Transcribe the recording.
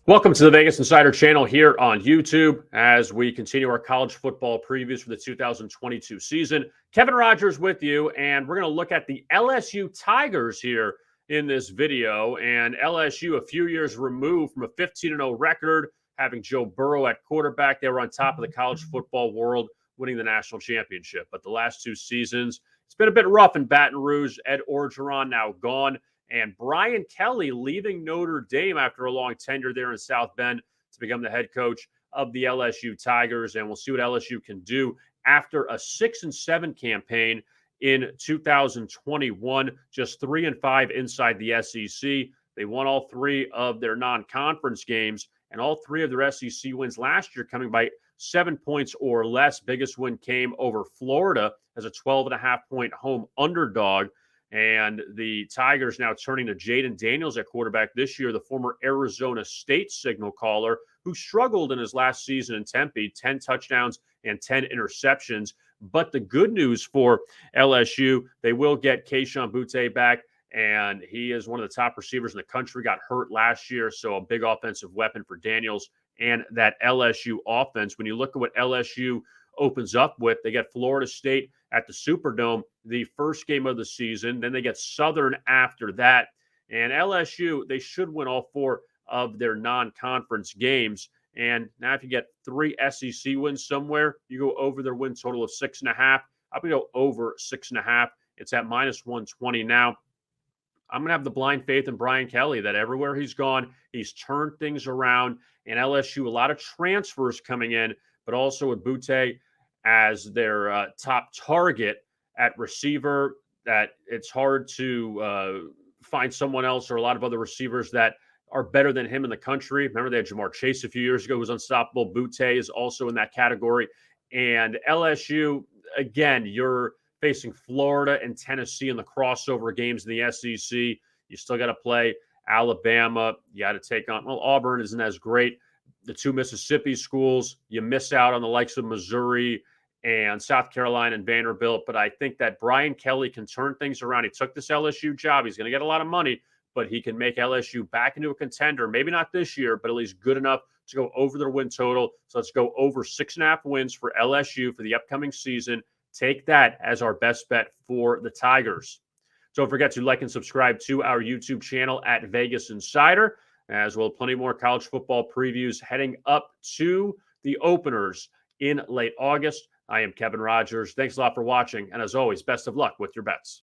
Welcome to the Vegas Insider channel here on YouTube as we continue our college football previews for the 2022 season. Kevin Rogers with you, and we're going to look at the LSU Tigers here in this video. And LSU, a few years removed from a 15-0 record, having Joe Burrow at quarterback. They were on top of the college football world, winning the national championship. But the last two seasons, it's been a bit rough in Baton Rouge. Ed Orgeron now gone. And Brian Kelly leaving Notre Dame after a long tenure there in South Bend to become the head coach of the LSU Tigers. And we'll see what LSU can do after a 6-7 campaign in 2021, just 3-5 inside the SEC. They won all three of their non-conference games, and all three of their SEC wins last year coming by 7 points or less. Biggest win came over Florida as a 12.5-point home underdog. And the Tigers now turning to Jaden Daniels at quarterback this year, the former Arizona State signal caller who struggled in his last season in Tempe, 10 touchdowns and 10 interceptions. But the good news for LSU, they will get Kayshon Boutte back, and he is one of the top receivers in the country, got hurt last year, so a big offensive weapon for Daniels and that LSU offense. When you look at what LSU opens up with, they get Florida State at the Superdome the first game of the season. Then they get Southern after that. And LSU, they should win all four of their non-conference games. And now if you get 3 SEC wins somewhere, you go over their win total of 6.5. I'm going to go over 6.5. It's at -120 now. I'm going to have the blind faith in Brian Kelly that everywhere he's gone, he's turned things around. And LSU, a lot of transfers coming in, but also with Boutte as their top target at receiver, that it's hard to find someone else or a lot of other receivers that are better than him in the country. Remember, they had Jamar Chase a few years ago who was unstoppable. Boutte is also in that category. And LSU, again, you're facing Florida and Tennessee in the crossover games in the SEC. You still got to play Alabama. You got to take on, well, Auburn isn't as great. The 2 Mississippi schools, you miss out on the likes of Missouri and South Carolina and Vanderbilt. But I think that Brian Kelly can turn things around. He took this LSU job. He's going to get a lot of money, but he can make LSU back into a contender. Maybe not this year, but at least good enough to go over their win total. So let's go over 6.5 wins for LSU for the upcoming season. Take that as our best bet for the Tigers. Don't forget to like and subscribe to our YouTube channel at Vegas Insider, as well as plenty more college football previews heading up to the openers in late August. I am Kevin Rogers. Thanks a lot for watching. And as always, best of luck with your bets.